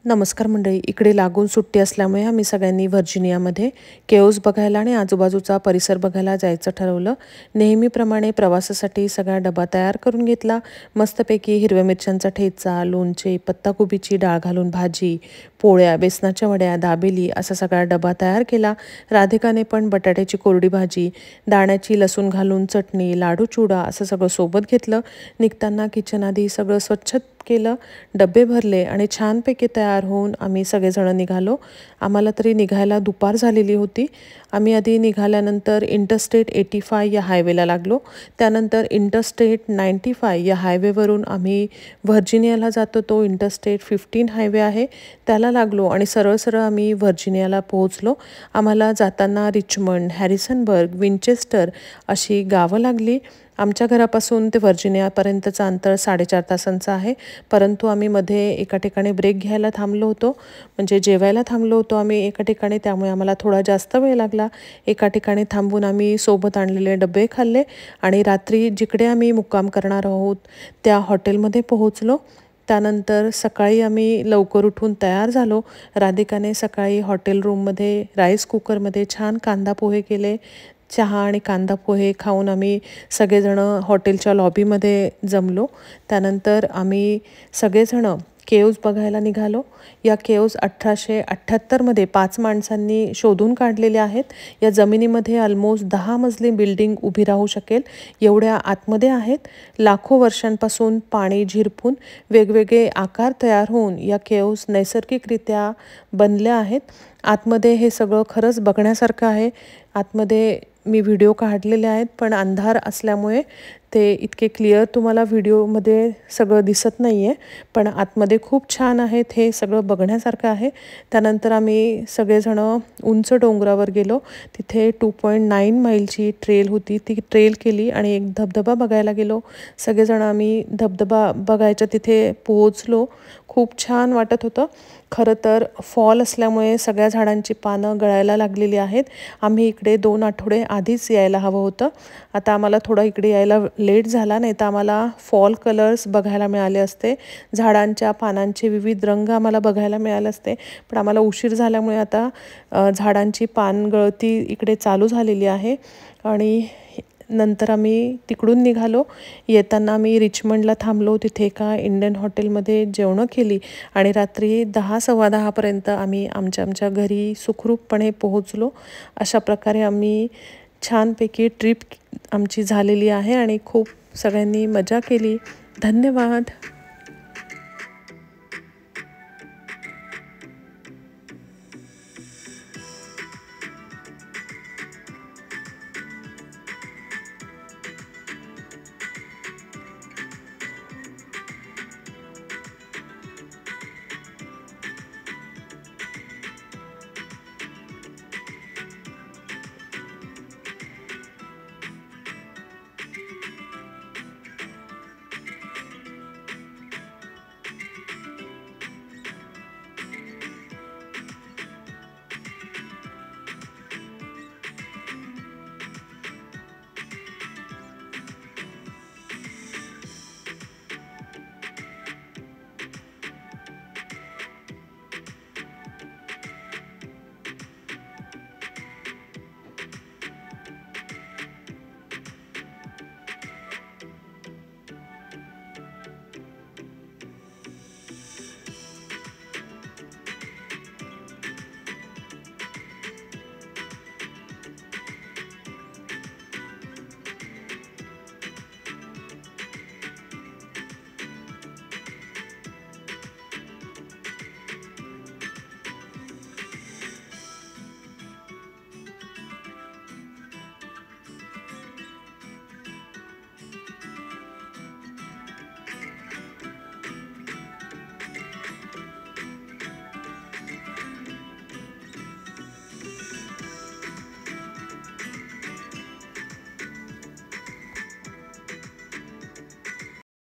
नमस्कार मंडळी, इकडे लागून सुट्टी असल्यामुळे आम्ही सगळ्यांनी व्हर्जिनियामध्ये केव्ज बघायला आणि आजूबाजूचा परिसर बघायला जायचं ठरवलं। नेहमीप्रमाणे प्रवासासाठी सगळा डबा तयार करून घेतला। मस्तपैकी हिरव्या मिरच्यांचा ठेचा, लोणचे, पत्ताकोबीची डाळ घालून भाजी, पोळ्या, बेसनाच्या वड्या, दाबेली असा सगळा डबा तयार केला। राधिकाने पण बटाट्याची कोरडी भाजी, दाण्याची लसूण घालून चटणी, लाडू चिवडा असं सगळं सोबत घेतलं। निघताना किचन आधी सगळं स्वच्छ केलं, डबे भरले आणि छानपैकी तयार होऊन आम्ही सगळेजण निघालो। आम्हाला तरी निघायला दुपार झालेली होती। आम्ही आधी निघाल्यानंतर इंटरस्टेट 85 या हायवेला लागलो। त्यानंतर इंटरस्टेट 95 या हायवेवरून आम्ही व्हर्जिनियाला जातो तो इंटरस्टेट 15 हायवे आहे त्याला लागलो आणि सरळ सरळ आम्ही व्हर्जिनियाला पोहोचलो। आम्हाला जाताना रिचमंड, हॅरिसनबर्ग, विंचेस्टर अशी गावं लागली। आमच्या घरापासून ते व्हर्जिनियापर्यंतचं अंतर 4.5 तासांचं आहे, परंतु आम्ही मध्ये एका ठिकाणी ब्रेक घ्यायला थांबलो होतो, म्हणजे जेवायला थांबलो होतो आम्ही एका ठिकाणी, त्यामुळे आम्हाला थोडा जास्त वेळ लागला। एका ठिकाणी थांबून आम्ही सोबत आणलेले डबे खाल्ले आणि रात्री जिकडे आम्ही मुक्काम करणार आहोत त्या हॉटेलमध्ये पोहोचलो। त्यानंतर सकाळी आम्ही लवकर उठून तयार झालो। राधिकाने सकाळी हॉटेल रूममध्ये राईस कुकरमध्ये छान कांदा पोहे केले। चहा आणि कांदा पोहे खाऊन आम्ही सगळेजण हॉटेलच्या लॉबीमध्ये जमलो। त्यानंतर आम्ही सगळेजण केव्ज बघायला निघालो। या केव्ज 1878मध्ये 5 माणसांनी शोधून काढलेले आहेत। या जमिनीमध्ये ऑलमोस्ट 10 मजली बिल्डिंग उभी राहू शकेल एवढ्या आतमध्ये आहेत। लाखो वर्षांपासून पाणी झिरपून वेगवेगळे आकार तयार होऊन या केव्ज नैसर्गिकरित्या बनल्या आहेत। आतमध्ये हे सगळं खरंच बघण्यासारखं आहे। आतमध्ये मी व्हिडिओ काढलेले आहेत, पण अंधार असल्यामुळे ते इतके क्लिअर तुम्हाला व्हिडिओमध्ये सगळं दिसत नाही आहे, पण आतमध्ये खूप छान आहेत, हे सगळं बघण्यासारखं आहे। त्यानंतर आम्ही सगळेजण उंच डोंगरावर गेलो। तिथे 2.9 मैलची ट्रेल होती, ती ट्रेल केली आणि एक धबधबा बघायला गेलो। सगळेजण आम्ही धबधबा बघायच्या तिथे पोहोचलो। खूप छान वाटत होतं। खरं तर फॉल असल्यामुळे सगळ्या झाडांची पानं गळायला लागलेली आहेत। आम्ही इकडे 2 आठवडे आधीच यायला हवं होतं। आता आम्हाला थोडा इकडे यायला लेट झाला, नाही तर आम्हाला फॉल कलर्स बघायला मिळाले असते, झाडांच्या पानांचे विविध रंग आम्हाला बघायला मिळाले असते, पण आम्हाला उशीर झाल्यामुळे आता झाडांची पानगळती इकडे चालू झालेली आहे। आणि नंतर आम्ही तिकडून निघालो। येताना आम्ही रिचमंडला थांबलो, तिथे एका इंडियन हॉटेलमध्ये जेवणं केली आणि रात्री 10-10:15पर्यंत आम्ही आमच्या घरी सुखरूपपणे पोहोचलो। अशा प्रकारे आम्ही छानपैकी ट्रिप आमची झालेली आहे आणि खूप सगळ्यांनी मजा केली। धन्यवाद।